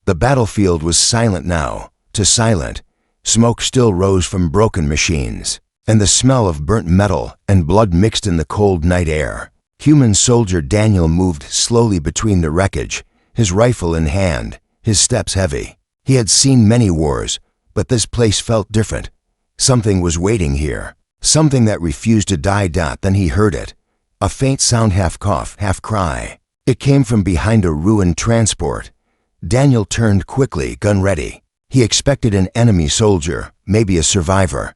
The battlefield was silent now, too silent. Smoke still rose from broken machines, and the smell of burnt metal and blood mixed in the cold night air. Human soldier Daniel moved slowly between the wreckage, his rifle in hand, his steps heavy. He had seen many wars, but this place felt different. Something was waiting here, something that refused to die. Then he heard it, a faint sound, half cough, half cry. It came from behind a ruined transport. Daniel turned quickly, gun ready. He expected an enemy soldier, maybe a survivor.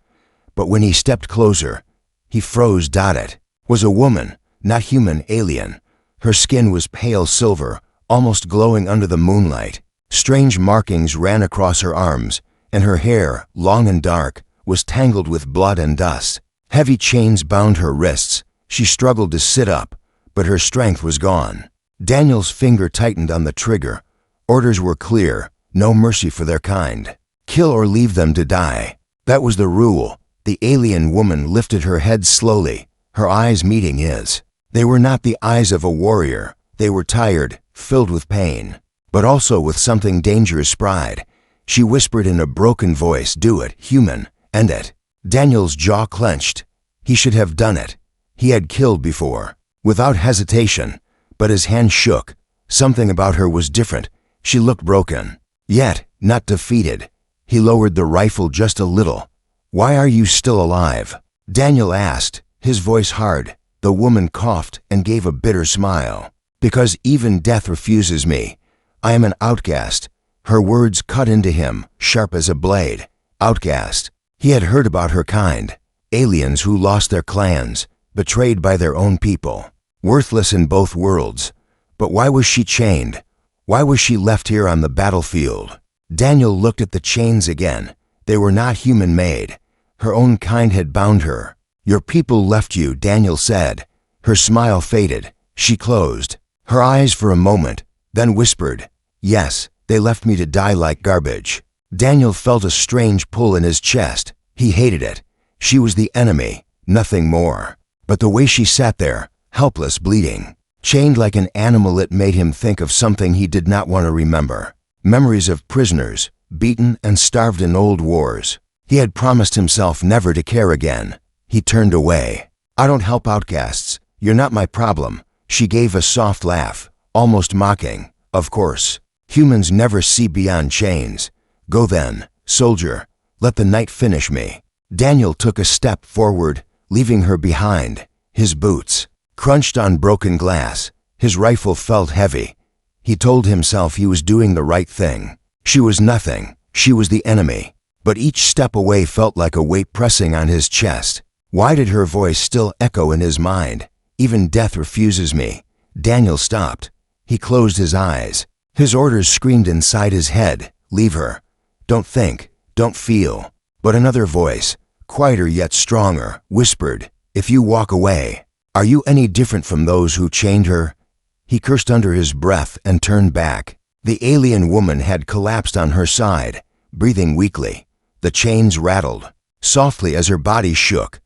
But when he stepped closer, he froze. It was a woman, not human, alien. Her skin was pale silver, almost glowing under the moonlight. Strange markings ran across her arms, and her hair, long and dark, was tangled with blood and dust. Heavy chains bound her wrists. She struggled to sit up, but her strength was gone. Daniel's finger tightened on the trigger. Orders were clear, no mercy for their kind. Kill or leave them to die. That was the rule. The alien woman lifted her head slowly, her eyes meeting his. They were not the eyes of a warrior. They were tired, filled with pain, but also with something dangerous. Pride. She whispered in a broken voice, "Do it, human, end it." Daniel's jaw clenched. He should have done it. He had killed before, without hesitation, but his hand shook. Something about her was different. She looked broken, yet not defeated. He lowered the rifle just a little. "Why are you still alive?" Daniel asked, his voice hard. The woman coughed and gave a bitter smile. "Because even death refuses me. I am an outcast." Her words cut into him, sharp as a blade. Outcast. He had heard about her kind. Aliens who lost their clans, betrayed by their own people. Worthless in both worlds. But why was she chained? Why was she left here on the battlefield? Daniel looked at the chains again. They were not human-made. Her own kind had bound her. "Your people left you," Daniel said. Her smile faded. She closed her eyes for a moment, then whispered, "Yes, they left me to die like garbage." Daniel felt a strange pull in his chest. He hated it. She was the enemy, nothing more. But the way she sat there, helpless, bleeding, chained like an animal, it made him think of something he did not want to remember. Memories of prisoners, beaten and starved in old wars. He had promised himself never to care again. He turned away. "I don't help outcasts. You're not my problem." She gave a soft laugh, almost mocking. "Of course. Humans never see beyond chains. Go then, soldier. Let the night finish me." Daniel took a step forward, leaving her behind. His boots crunched on broken glass. His rifle felt heavy. He told himself he was doing the right thing. She was nothing. She was the enemy. But each step away felt like a weight pressing on his chest. Why did her voice still echo in his mind? "Even death refuses me." Daniel stopped. He closed his eyes. His orders screamed inside his head, "Leave her. Don't think, don't feel." But another voice, quieter yet stronger, whispered, "If you walk away, are you any different from those who chained her?" He cursed under his breath and turned back. The alien woman had collapsed on her side, breathing weakly. The chains rattled, softly as her body shook.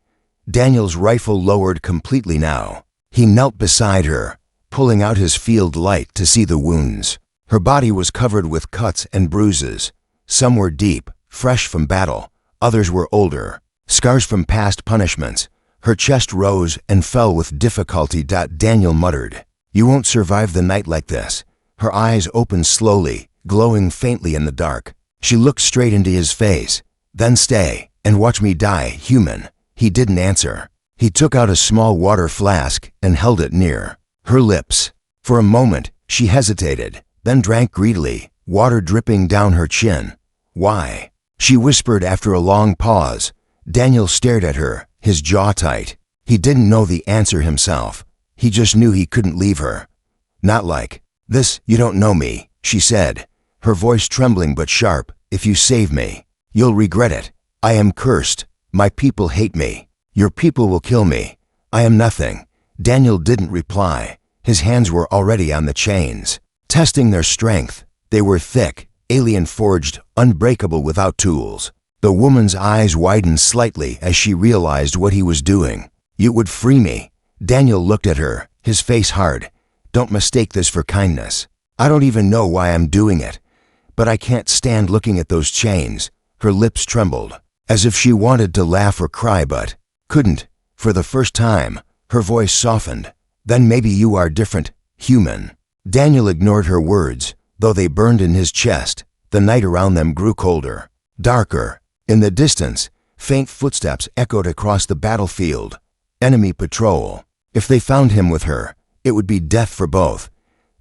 Daniel's rifle lowered completely now. He knelt beside her, pulling out his field light to see the wounds. Her body was covered with cuts and bruises. Some were deep, fresh from battle. Others were older, scars from past punishments. Her chest rose and fell with difficulty. Daniel muttered, "You won't survive the night like this." Her eyes opened slowly, glowing faintly in the dark. She looked straight into his face. "Then stay and watch me die, human." He didn't answer. He took out a small water flask and held it near her lips. For a moment, she hesitated, then drank greedily, water dripping down her chin. "Why?" she whispered after a long pause. Daniel stared at her, his jaw tight. He didn't know the answer himself. He just knew he couldn't leave her. "Not like this. You don't know me," she said, her voice trembling but sharp. "If you save me, you'll regret it. I am cursed. My people hate me. Your people will kill me. I am nothing." Daniel didn't reply. His hands were already on the chains, testing their strength. They were thick, alien-forged, unbreakable without tools. The woman's eyes widened slightly as she realized what he was doing. "You would free me." Daniel looked at her, his face hard. "Don't mistake this for kindness. I don't even know why I'm doing it. "But I can't stand looking at those chains." Her lips trembled, as if she wanted to laugh or cry but couldn't. For the first time, her voice softened. "Then maybe you are different, human." Daniel ignored her words, though they burned in his chest. The night around them grew colder, darker. In the distance, faint footsteps echoed across the battlefield. Enemy patrol. If they found him with her, it would be death for both.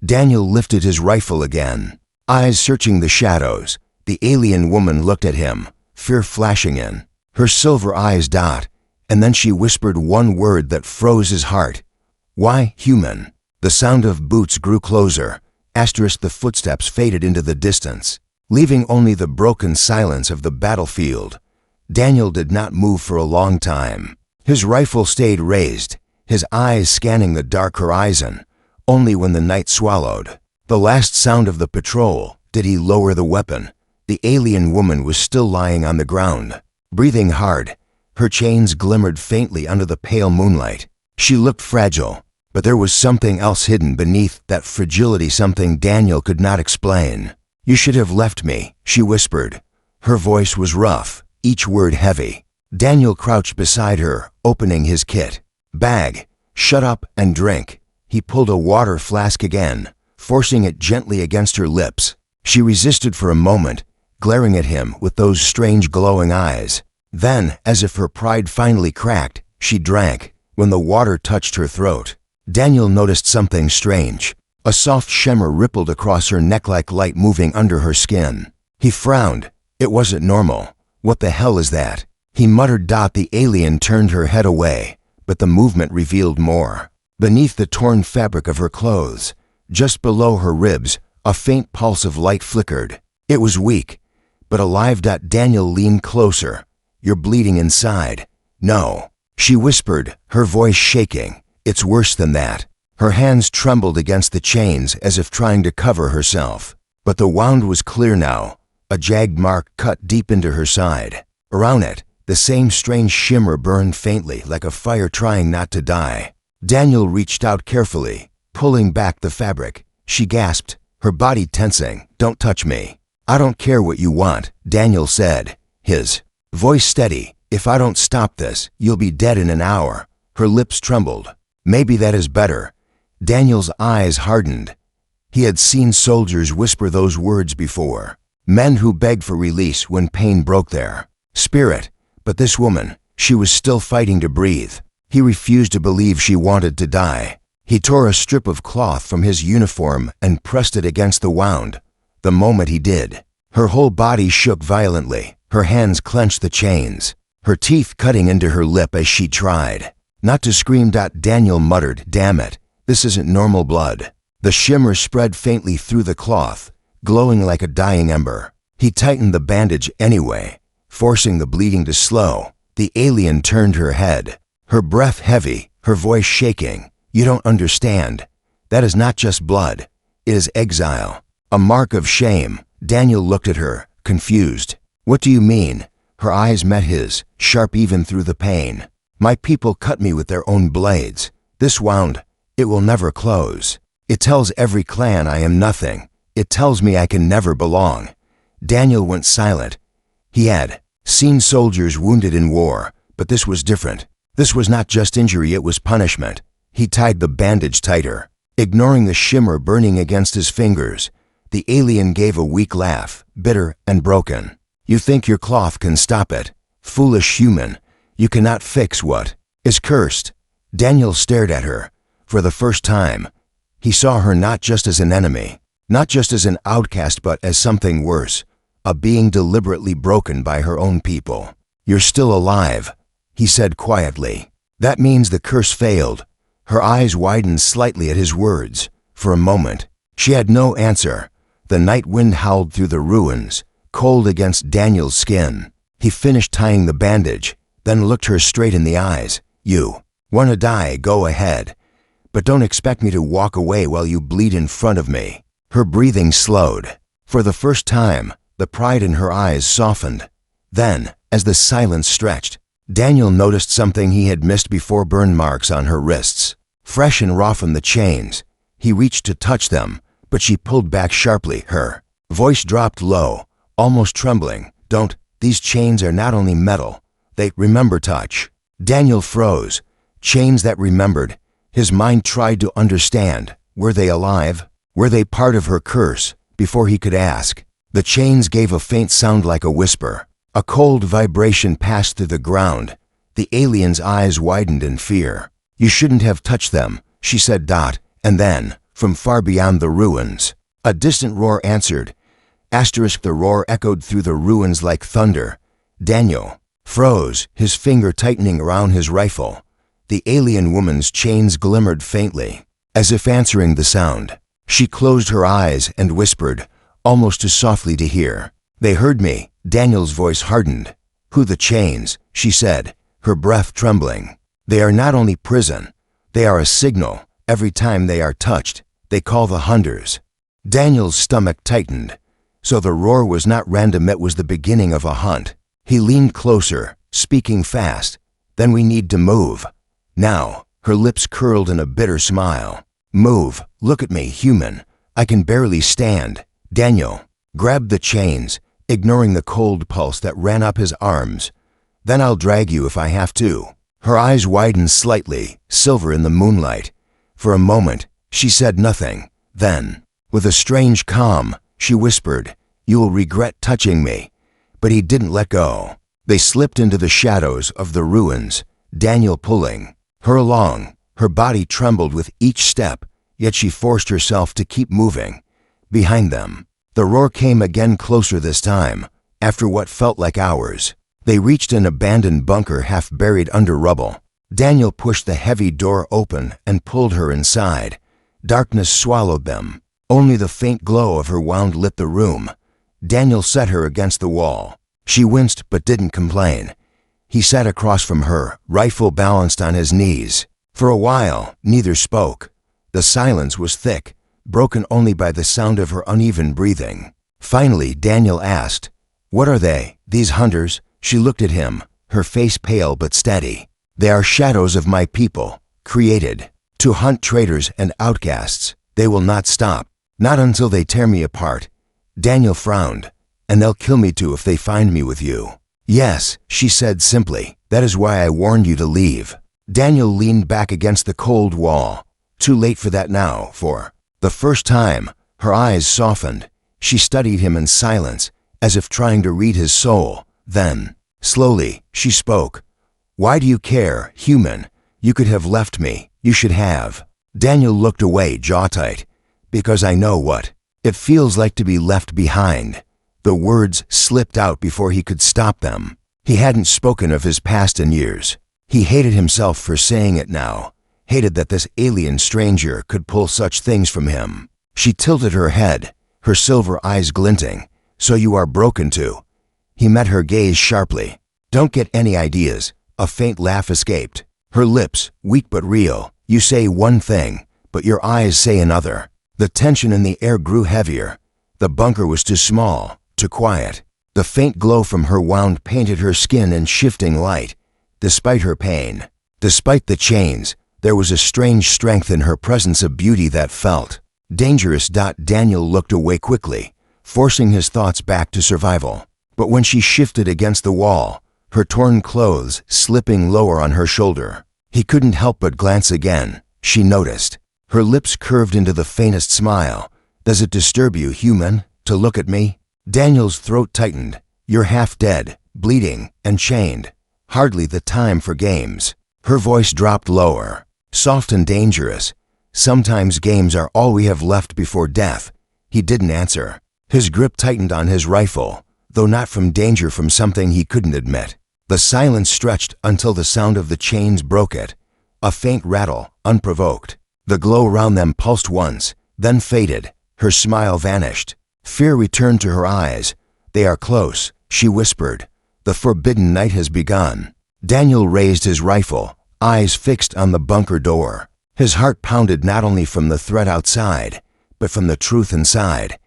Daniel lifted his rifle again, eyes searching the shadows. The alien woman looked at him, fear flashing in her silver eyes. And then she whispered one word that froze his heart. "Why, human?" The sound of boots grew closer. The footsteps faded into the distance, leaving only the broken silence of the battlefield. Daniel did not move for a long time. His rifle stayed raised, his eyes scanning the dark horizon. Only when the night swallowed the last sound of the patrol did he lower the weapon. The alien woman was still lying on the ground, breathing hard. Her chains glimmered faintly under the pale moonlight. She looked fragile, but there was something else hidden beneath that fragility, something Daniel could not explain. "You should have left me," she whispered. Her voice was rough, each word heavy. Daniel crouched beside her, opening his kit bag. "Shut up and drink." He pulled a water flask again, forcing it gently against her lips. She resisted for a moment, glaring at him with those strange glowing eyes. Then, as if her pride finally cracked, she drank. When the water touched her throat, Daniel noticed something strange. A soft shimmer rippled across her neck like light moving under her skin. He frowned. It wasn't normal. "What the hell is that?" he muttered. The alien turned her head away, but the movement revealed more. Beneath the torn fabric of her clothes, just below her ribs, a faint pulse of light flickered. It was weak, but alive. Daniel leaned closer. "You're bleeding inside." "No," she whispered, her voice shaking. "It's worse than that." Her hands trembled against the chains as if trying to cover herself. But the wound was clear now, a jagged mark cut deep into her side. Around it, the same strange shimmer burned faintly, like a fire trying not to die. Daniel reached out carefully, pulling back the fabric. She gasped, her body tensing. "Don't touch me." "I don't care what you want," Daniel said, his voice steady. "If I don't stop this, you'll be dead in an hour." Her lips trembled. "Maybe that is better." Daniel's eyes hardened. He had seen soldiers whisper those words before. Men who begged for release when pain broke their spirit. But this woman, she was still fighting to breathe. He refused to believe she wanted to die. He tore a strip of cloth from his uniform and pressed it against the wound. The moment he did, her whole body shook violently. Her hands clenched the chains, her teeth cutting into her lip as she tried not to scream. Daniel muttered, "Damn it, this isn't normal blood." The shimmer spread faintly through the cloth, glowing like a dying ember. He tightened the bandage anyway, forcing the bleeding to slow. The alien turned her head, her breath heavy, her voice shaking. "You don't understand. That is not just blood. It is exile, a mark of shame." Daniel looked at her, confused. "What do you mean?" Her eyes met his, sharp even through the pain. "My people cut me with their own blades. This wound, it will never close. It tells every clan I am nothing. It tells me I can never belong." Daniel went silent. He had seen soldiers wounded in war, but this was different. This was not just injury, it was punishment. He tied the bandage tighter, ignoring the shimmer burning against his fingers. The alien gave a weak laugh, bitter and broken. "You think your cloth can stop it? Foolish human. You cannot fix what is cursed." Daniel stared at her. For the first time, he saw her not just as an enemy, not just as an outcast, but as something worse, a being deliberately broken by her own people. "You're still alive," he said quietly. "That means the curse failed." Her eyes widened slightly at his words. For a moment, she had no answer. The night wind howled through the ruins, cold against Daniel's skin. He finished tying the bandage, then looked her straight in the eyes. "You want to die, go ahead. But don't expect me to walk away while you bleed in front of me." Her breathing slowed. For the first time, the pride in her eyes softened. Then, as the silence stretched, Daniel noticed something he had missed before: burn marks on her wrists, fresh and raw from the chains. He reached to touch them, but she pulled back sharply, her Voice dropped low, almost trembling. Don't, these chains are not only metal, they remember touch. Daniel froze. Chains that remembered. His mind tried to understand. Were they alive? Were they part of her curse? Before he could ask, the chains gave a faint sound like a whisper. A cold vibration passed through the ground. The alien's eyes widened in fear. You shouldn't have touched them, she said. And then, from far beyond the ruins, a distant roar answered. The roar echoed through the ruins like thunder. Daniel froze, his finger tightening around his rifle. The alien woman's chains glimmered faintly, as if answering the sound. She closed her eyes and whispered, almost too softly to hear. They heard me. Daniel's voice hardened. Who the chains? She said, her breath trembling. They are not only prison, they are a signal. Every time they are touched, they call the hunters. Daniel's stomach tightened. So the roar was not random, it was the beginning of a hunt. He leaned closer, speaking fast. Then we need to move. Now, her lips curled in a bitter smile. Move, look at me, human. I can barely stand. Daniel grabbed the chains, ignoring the cold pulse that ran up his arms. Then I'll drag you if I have to. Her eyes widened slightly, silver in the moonlight. For a moment, she said nothing. Then, with a strange calm, she whispered, you will regret touching me. But he didn't let go. They slipped into the shadows of the ruins, Daniel pulling her along. Her body trembled with each step, yet she forced herself to keep moving. Behind them, the roar came again, closer this time. After what felt like hours, they reached an abandoned bunker half buried under rubble. Daniel pushed the heavy door open and pulled her inside. Darkness swallowed them. Only the faint glow of her wand lit the room. Daniel set her against the wall. She winced but didn't complain. He sat across from her, rifle balanced on his knees. For a while, neither spoke. The silence was thick, broken only by the sound of her uneven breathing. Finally, Daniel asked, what are they, these hunters? She looked at him, her face pale but steady. They are shadows of my people, created to hunt traitors and outcasts. They will not stop, not until they tear me apart. Daniel frowned. And they'll kill me too if they find me with you. Yes, she said simply. That is why I warned you to leave. Daniel leaned back against the cold wall. Too late for that now. For the first time, her eyes softened. She studied him in silence, as if trying to read his soul. Then, slowly, she spoke. Why do you care, human? You could have left me. You should have. Daniel looked away, jaw tight. Because I know what it feels like to be left behind. The words slipped out before he could stop them. He hadn't spoken of his past in years. He hated himself for saying it now. Hated that this alien stranger could pull such things from him. She tilted her head, her silver eyes glinting. So you are broken too. He met her gaze sharply. Don't get any ideas. A faint laugh escaped. Her lips, weak but real. You say one thing, but your eyes say another. The tension in the air grew heavier. The bunker was too small, too quiet. The faint glow from her wand painted her skin in shifting light. Despite her pain, despite the chains, there was a strange strength in her presence, a beauty that felt dangerous. Daniel looked away quickly, forcing his thoughts back to survival. But when she shifted against the wall, her torn clothes slipping lower on her shoulder, he couldn't help but glance again. She noticed. Her lips curved into the faintest smile. Does it disturb you, human, to look at me? Daniel's throat tightened. You're half dead, bleeding, and chained. Hardly the time for games. Her voice dropped lower, soft and dangerous. Sometimes games are all we have left before death. He didn't answer. His grip tightened on his rifle, though not from danger, from something he couldn't admit. The silence stretched until the sound of the chains broke it. A faint rattle, unprovoked. The glow around them pulsed once, then faded. Her smile vanished. Fear returned to her eyes. They are close, she whispered. The forbidden night has begun. Daniel raised his rifle, eyes fixed on the bunker door. His heart pounded not only from the threat outside, but from the truth inside.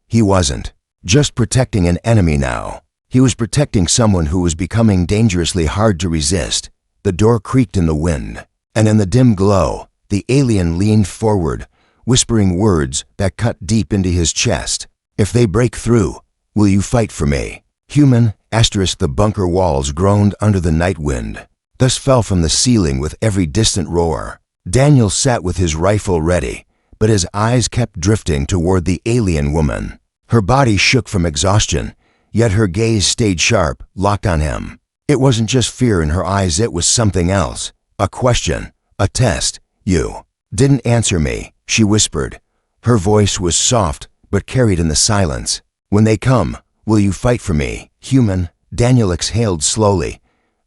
He wasn't just protecting an enemy now. He was protecting someone who was becoming dangerously hard to resist. The door creaked in the wind, and in the dim glow, the alien leaned forward, whispering words that cut deep into his chest. If they break through, will you fight for me? Human, * the bunker walls groaned under the night wind. Dust fell from the ceiling with every distant roar. Daniel sat with his rifle ready, but his eyes kept drifting toward the alien woman. Her body shook from exhaustion, yet her gaze stayed sharp, locked on him. It wasn't just fear in her eyes, it was something else. A question, a test. You didn't answer me, she whispered. Her voice was soft, but carried in the silence. When they come, will you fight for me, human? Daniel exhaled slowly.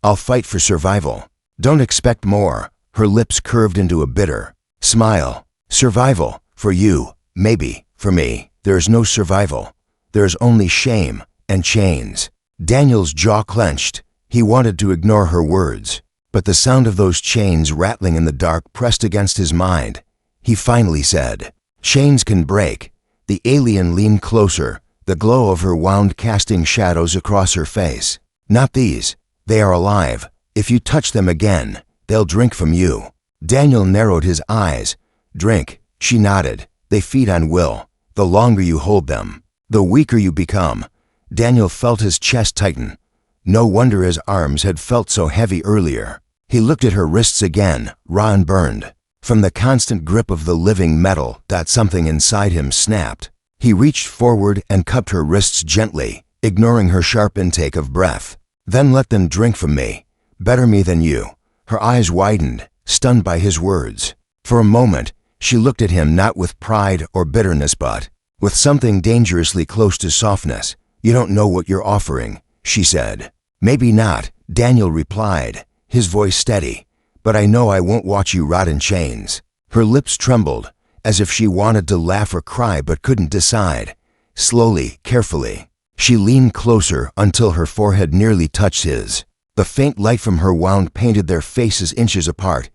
I'll fight for survival. Don't expect more. Her lips curved into a bitter smile. Survival, for you, maybe, for me, there's no survival. There's only shame and chains. Daniel's jaw clenched. He wanted to ignore her words, but the sound of those chains rattling in the dark pressed against his mind. He finally said, chains can break. The alien leaned closer, the glow of her wound casting shadows across her face. Not these. They are alive. If you touch them again, they'll drink from you. Daniel narrowed his eyes. Drink, she nodded. They feed on will. The longer you hold them, the weaker you become. Daniel felt his chest tighten. No wonder his arms had felt so heavy earlier. He looked at her wrists again, raw and burned. From the constant grip of the living metal, something inside him snapped. He reached forward and cupped her wrists gently, ignoring her sharp intake of breath. Then let them drink from me. Better me than you. Her eyes widened, stunned by his words. For a moment, she looked at him not with pride or bitterness but with something dangerously close to softness. You don't know what you're offering, she said. Maybe not, Daniel replied, his voice steady. But I know I won't watch you rot in chains. Her lips trembled, as if she wanted to laugh or cry but couldn't decide. Slowly, carefully, she leaned closer until her forehead nearly touched his. The faint light from her wound painted their faces inches apart.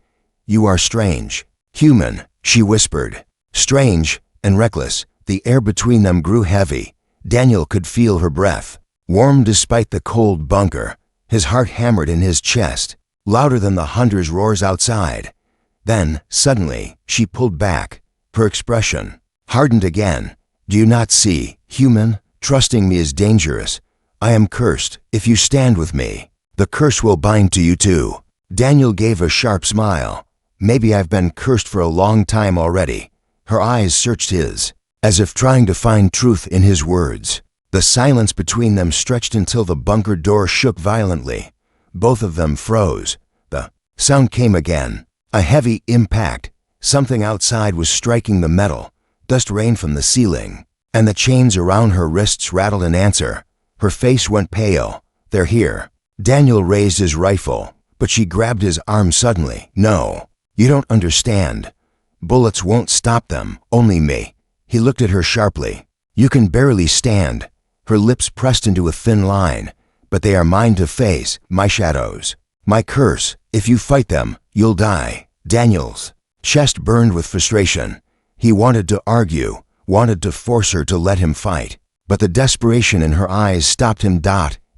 You are strange. Human, she whispered. Strange and reckless. The air between them grew heavy. Daniel could feel her breath. Warm despite the cold bunker. His heart hammered in his chest, louder than the hunter's roars outside. Then, suddenly, she pulled back. Her expression hardened again. Do you not see, human? Trusting me is dangerous. I am cursed. If you stand with me, the curse will bind to you too. Daniel gave a sharp smile. Maybe I've been cursed for a long time already. Her eyes searched his, as if trying to find truth in his words. The silence between them stretched until the bunker door shook violently. Both of them froze. The sound came again. A heavy impact. Something outside was striking the metal. Dust rained from the ceiling, and the chains around her wrists rattled in answer. Her face went pale. They're here. Daniel raised his rifle, but she grabbed his arm suddenly. No, you don't understand. Bullets won't stop them, only me. He looked at her sharply. You can barely stand. Her lips pressed into a thin line. But they are mine to face, my shadows. My curse. If you fight them, you'll die. Daniel's chest burned with frustration. He wanted to argue, wanted to force her to let him fight. But the desperation in her eyes stopped him.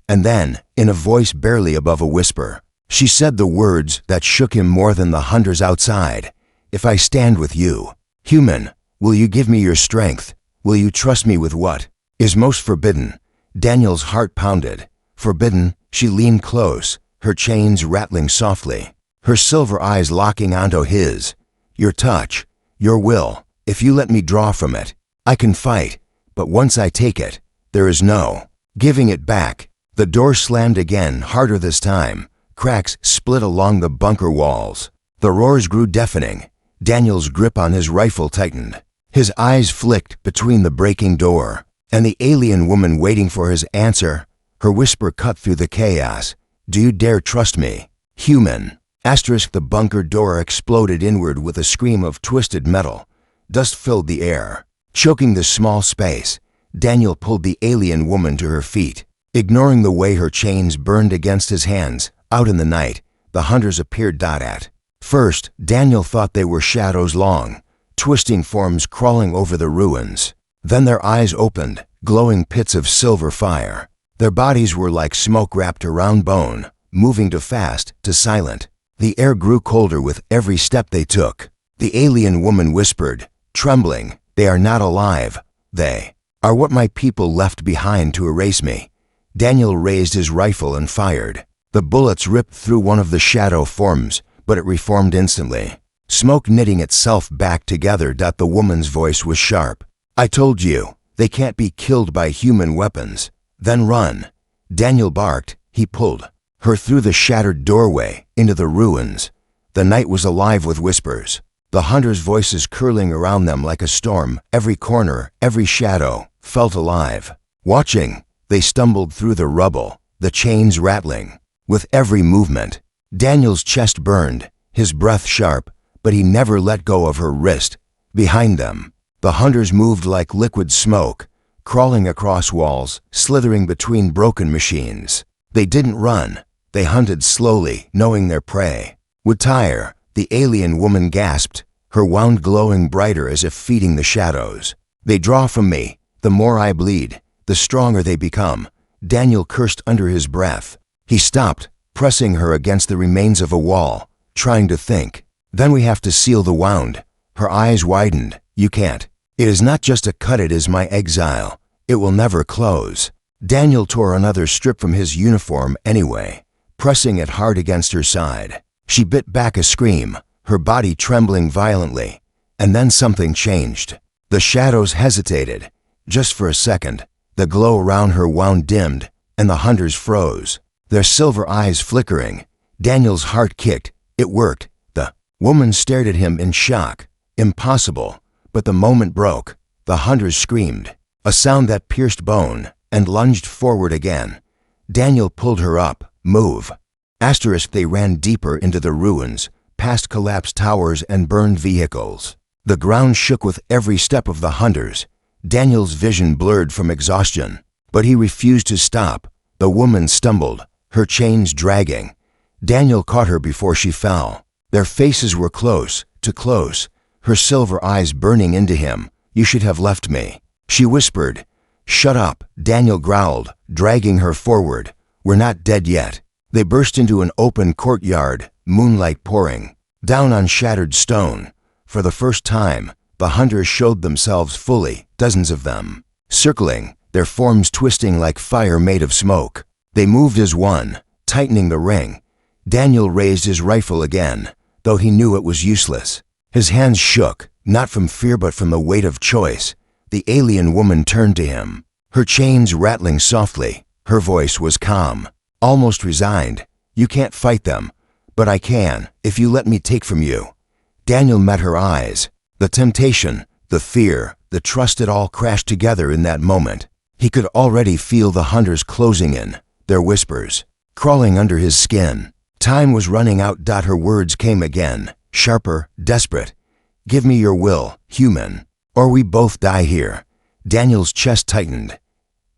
And then, in a voice barely above a whisper, she said the words that shook him more than the hunters outside. If I stand with you, human, will you give me your strength? Will you trust me with what is most forbidden? Daniel's heart pounded. Forbidden, she leaned close, her chains rattling softly, her silver eyes locking onto his. Your touch, your will, if you let me draw from it, I can fight, but once I take it, there is no giving it back. The door slammed again, harder this time. Cracks split along the bunker walls. The roars grew deafening. Daniel's grip on his rifle tightened. His eyes flicked between the breaking door and the alien woman waiting for his answer. Her whisper cut through the chaos. Do you dare trust me, human? The bunker door exploded inward with a scream of twisted metal. Dust filled the air, choking the small space. Daniel pulled the alien woman to her feet. Ignoring the way her chains burned against his hands, out in the night, the hunters appeared. At first, Daniel thought they were shadows long, twisting forms crawling over the ruins. Then their eyes opened, glowing pits of silver fire. Their bodies were like smoke wrapped around bone, moving to fast, to silent. The air grew colder with every step they took. The alien woman whispered, trembling, they are not alive. They are what my people left behind to erase me." Daniel raised his rifle and fired. The bullets ripped through one of the shadow forms, but it reformed instantly, smoke knitting itself back together. The woman's voice was sharp. "I told you, they can't be killed by human weapons. Then run." Daniel barked. He pulled her through the shattered doorway into the ruins. The night was alive with whispers, the hunters' voices curling around them like a storm. Every corner, every shadow felt alive. Watching, they stumbled through the rubble, the chains rattling. With every movement, Daniel's chest burned, his breath sharp, but he never let go of her wrist. Behind them, the hunters moved like liquid smoke, crawling across walls, slithering between broken machines. They didn't run. They hunted slowly, knowing their prey would tire. The alien woman gasped, her wound glowing brighter as if feeding the shadows. "They draw from me. The more I bleed, the stronger they become." Daniel cursed under his breath. He stopped, pressing her against the remains of a wall, trying to think. "Then we have to seal the wound." Her eyes widened. "You can't. It is not just a cut, it is my exile. It will never close." Daniel tore another strip from his uniform anyway, pressing it hard against her side. She bit back a scream, her body trembling violently. And then something changed. The shadows hesitated. Just for a second, the glow around her wound dimmed, and the hunters froze, their silver eyes flickering. Daniel's heart kicked. It worked. The woman stared at him in shock. Impossible. But the moment broke. The hunters screamed, a sound that pierced bone, and lunged forward again. Daniel pulled her up. "Move." They ran deeper into the ruins, past collapsed towers and burned vehicles. The ground shook with every step of the hunters. Daniel's vision blurred from exhaustion, but he refused to stop. The woman stumbled, her chains dragging. Daniel caught her before she fell. Their faces were close to close, her silver eyes burning into him. "You should have left me," she whispered. "Shut up," Daniel growled, dragging her forward. "We're not dead yet." They burst into an open courtyard, moonlight pouring down on shattered stone. For the first time, the hunters showed themselves fully, dozens of them, circling, their forms twisting like fire made of smoke. They moved as one, tightening the ring. Daniel raised his rifle again, though he knew it was useless. His hands shook, not from fear but from the weight of choice. The alien woman turned to him, her chains rattling softly. Her voice was calm, almost resigned. "You can't fight them, but I can, if you let me take from you." Daniel met her eyes. The temptation, the fear, the trust, it all crashed together in that moment. He could already feel the hunters closing in, their whispers crawling under his skin. Time was running out. Her words came again, sharper, desperate. "Give me your will, human, or we both die here." Daniel's chest tightened.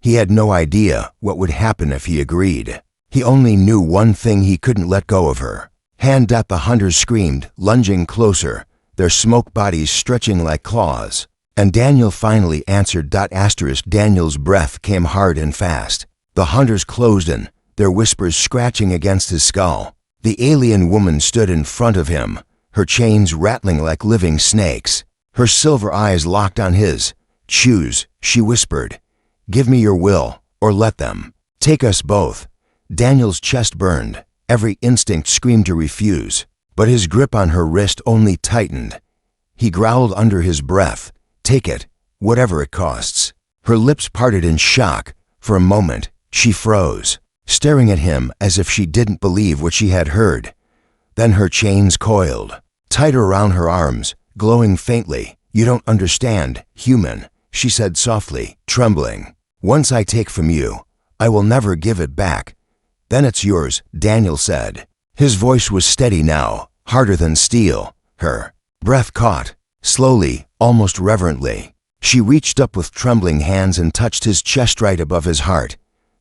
He had no idea what would happen if he agreed. He only knew one thing: he couldn't let go of her. "Hand." The hunters screamed, lunging closer, their smoke bodies stretching like claws. And Daniel finally answered. Daniel's breath came hard and fast. The hunters closed in, their whispers scratching against his skull. The alien woman stood in front of him, her chains rattling like living snakes. Her silver eyes locked on his. "Choose," she whispered. "Give me your will, or let them take us both." Daniel's chest burned. Every instinct screamed to refuse, but his grip on her wrist only tightened. He growled under his breath, "Take it, whatever it costs." Her lips parted in shock. For a moment, she froze, staring at him as if she didn't believe what she had heard. Then her chains coiled, tighter around her arms, glowing faintly. "You don't understand, human," she said softly, trembling. "Once I take from you, I will never give it back." "Then it's yours," Daniel said. His voice was steady now, harder than steel. Her breath caught, slowly, almost reverently. She reached up with trembling hands and touched his chest right above his heart.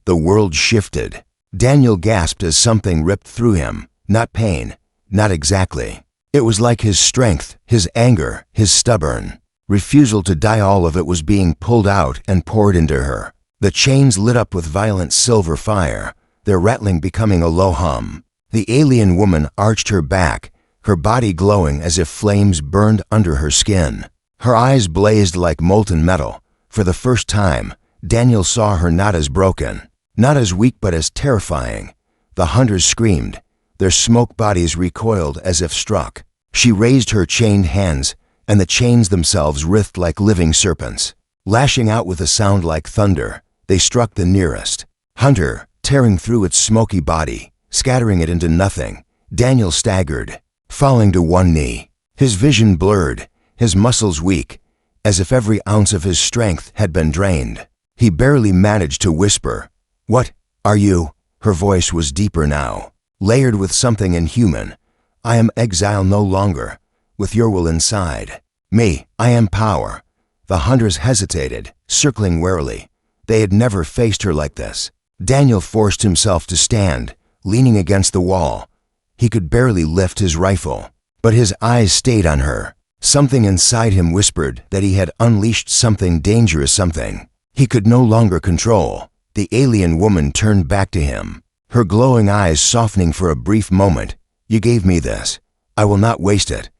The world shifted. Daniel gasped as something ripped through him. Not pain, not exactly. It was like his strength, his anger, his stubborn refusal to die. All of it was being pulled out and poured into her. The chains lit up with violent silver fire, their rattling becoming a low hum. The alien woman arched her back, her body glowing as if flames burned under her skin. Her eyes blazed like molten metal. For the first time, Daniel saw her not as broken, not as weak but as terrifying. The hunters screamed. Their smoke bodies recoiled as if struck. She raised her chained hands, and the chains themselves writhed like living serpents. Lashing out with a sound like thunder, they struck the nearest hunter, tearing through its smoky body, scattering it into nothing. Daniel staggered, falling to one knee, his vision blurred, his muscles weak, as if every ounce of his strength had been drained. He barely managed to whisper, "What are you?" Her voice was deeper now, layered with something inhuman. "I am exile no longer, with your will inside me. I am power." The hunters hesitated, circling warily. They had never faced her like this. Daniel forced himself to stand, leaning against the wall. He could barely lift his rifle, but his eyes stayed on her. Something inside him whispered that he had unleashed something dangerous, something he could no longer control. The alien woman turned back to him, her glowing eyes softening for a brief moment. "You gave me this. I will not waste it."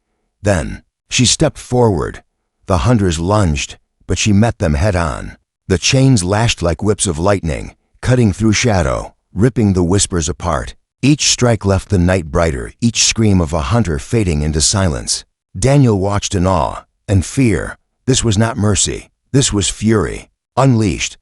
Then she stepped forward. The hunters lunged, but she met them head-on. The chains lashed like whips of lightning, cutting through shadow, ripping the whispers apart. Each strike left the night brighter, each scream of a hunter fading into silence. Daniel watched in awe and fear. This was not mercy. This was fury, unleashed.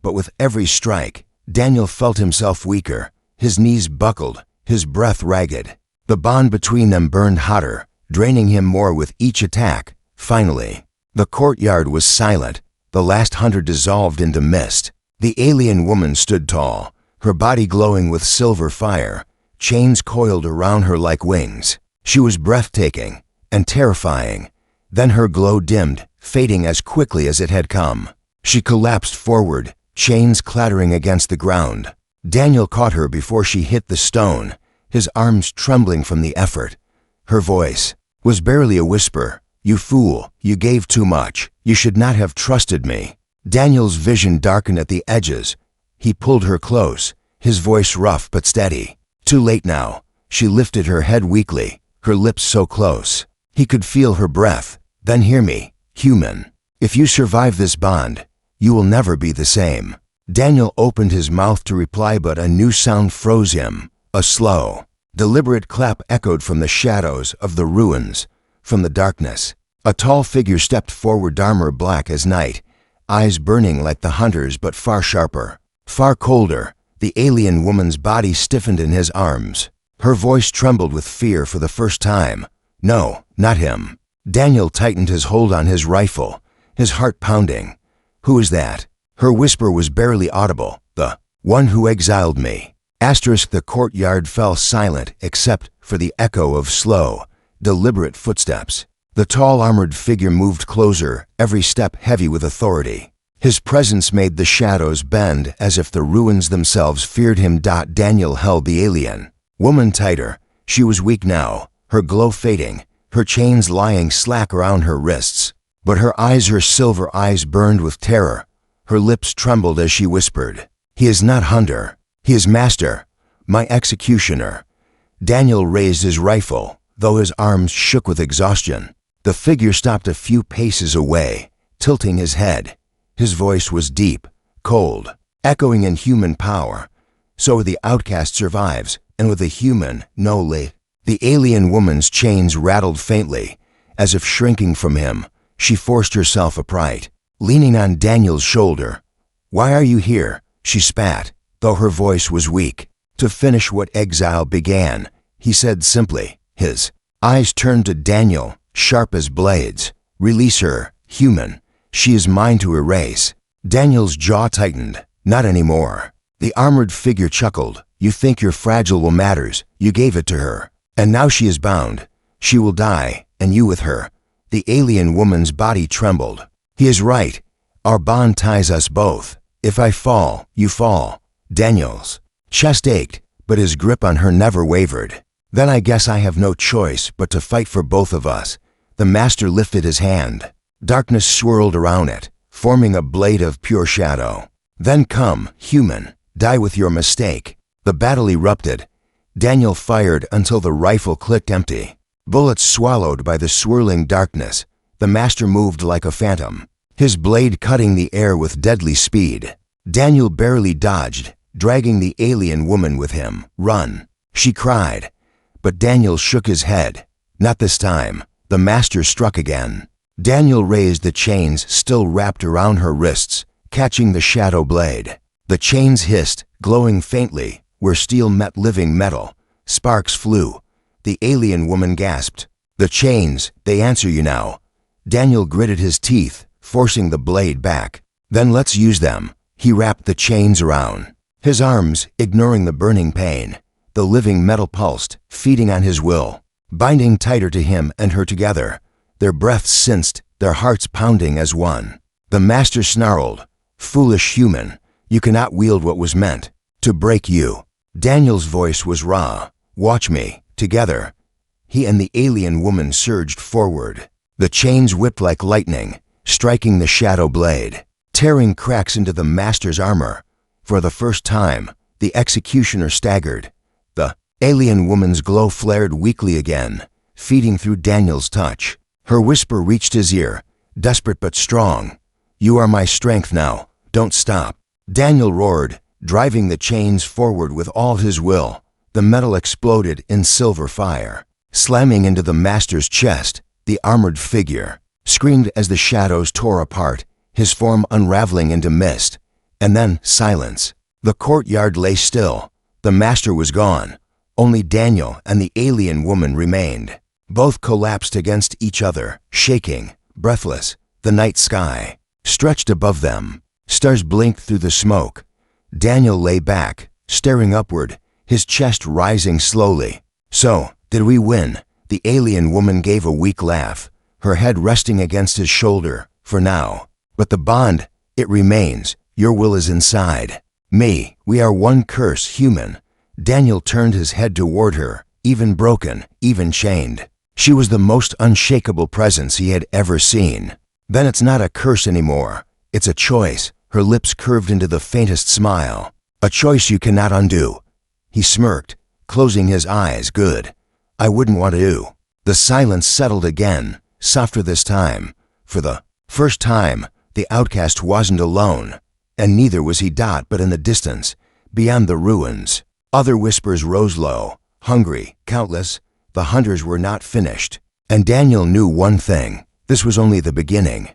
But with every strike, Daniel felt himself weaker. His knees buckled, his breath ragged. The bond between them burned hotter, draining him more with each attack. Finally, the courtyard was silent. The last hunter dissolved into mist. The alien woman stood tall, her body glowing with silver fire, chains coiled around her like wings. She was breathtaking and terrifying. Then her glow dimmed, fading as quickly as it had come. She collapsed forward, chains clattering against the ground. Daniel caught her before she hit the stone, his arms trembling from the effort. Her voice was barely a whisper. "You fool, you gave too much. You should not have trusted me." Daniel's vision darkened at the edges. He pulled her close, his voice rough but steady. Too late now. She lifted her head weakly, her lips so close. He could feel her breath. "Then hear me, human. If you survive this bond, you will never be the same." Daniel opened his mouth to reply, but a new sound froze him. A slow, deliberate clap echoed from the shadows of the ruins. From the darkness, a tall figure stepped forward, armor black as night, eyes burning like the hunters but far sharper, far colder. The alien woman's body stiffened in his arms. Her voice trembled with fear for the first time. "No, not him." Daniel tightened his hold on his rifle, his heart pounding. "Who is that?" Her whisper was barely audible. "The one who exiled me." The courtyard fell silent except for the echo of slow, deliberate footsteps. The tall armored figure moved closer, every step heavy with authority. His presence made the shadows bend as if the ruins themselves feared him. Daniel held the alien woman tighter. She was weak now, her glow fading, her chains lying slack around her wrists. But her silver eyes burned with terror. Her lips trembled as she whispered, "He is not hunter. He is master, my executioner." Daniel raised his rifle, though his arms shook with exhaustion. The figure stopped a few paces away, tilting his head. His voice was deep, cold, echoing in human power. "So the outcast survives, and with a human, no late." The alien woman's chains rattled faintly, as if shrinking from him. She forced herself upright, leaning on Daniel's shoulder. "Why are you here?" she spat, though her voice was weak. "To finish what exile began," he said simply. His eyes turned to Daniel, sharp as blades. "Release her, human. She is mine to erase." Daniel's jaw tightened. "Not anymore." The armored figure chuckled. "You think your fragile will matters. You gave it to her. And now she is bound. She will die, and you with her." The alien woman's body trembled. "He is right. Our bond ties us both. If I fall, you fall." Daniel's chest ached, but his grip on her never wavered. "Then I guess I have no choice but to fight for both of us." The master lifted his hand. Darkness swirled around it, forming a blade of pure shadow. "Then come, human, die with your mistake." The battle erupted. Daniel fired until the rifle clicked empty. Bullets swallowed by the swirling darkness. The master moved like a phantom, his blade cutting the air with deadly speed. Daniel barely dodged, dragging the alien woman with him. "Run," she cried. But Daniel shook his head. Not this time. The master struck again. Daniel raised the chains still wrapped around her wrists, catching the shadow blade. The chains hissed, glowing faintly, where steel met living metal. Sparks flew. The alien woman gasped. "The chains, they answer you now." Daniel gritted his teeth, forcing the blade back. "Then let's use them." He wrapped the chains around his arms, ignoring the burning pain. The living metal pulsed, feeding on his will, binding tighter to him and her together. Their breaths sensed, their hearts pounding as one. The master snarled, "Foolish human, you cannot wield what was meant to break you." Daniel's voice was raw. "Watch me, together." He and the alien woman surged forward. The chains whipped like lightning, striking the shadow blade, tearing cracks into the master's armor. For the first time, the executioner staggered. The alien woman's glow flared weakly again, feeding through Daniel's touch. Her whisper reached his ear, desperate but strong. "You are my strength now. Don't stop." Daniel roared, driving the chains forward with all his will. The metal exploded in silver fire, slamming into the master's chest. The armored figure screamed as the shadows tore apart, his form unraveling into mist. And then silence. The courtyard lay still. The master was gone. Only Daniel and the alien woman remained. Both collapsed against each other, shaking, breathless. The night sky stretched above them. Stars blinked through the smoke. Daniel lay back, staring upward, his chest rising slowly. "So, did we win?" The alien woman gave a weak laugh, her head resting against his shoulder, "For now. But the bond, it remains. Your will is inside me. We are one curse, human." Daniel turned his head toward her, even broken, even chained. She was the most unshakable presence he had ever seen. "Then it's not a curse anymore. It's a choice." Her lips curved into the faintest smile. "A choice you cannot undo." He smirked, closing his eyes. "Good. I wouldn't want to." The silence settled again, softer this time. For the first time, the outcast wasn't alone. And neither was he. But in the distance, beyond the ruins, other whispers rose low, hungry, countless. The hunters were not finished. And Daniel knew one thing. This was only the beginning.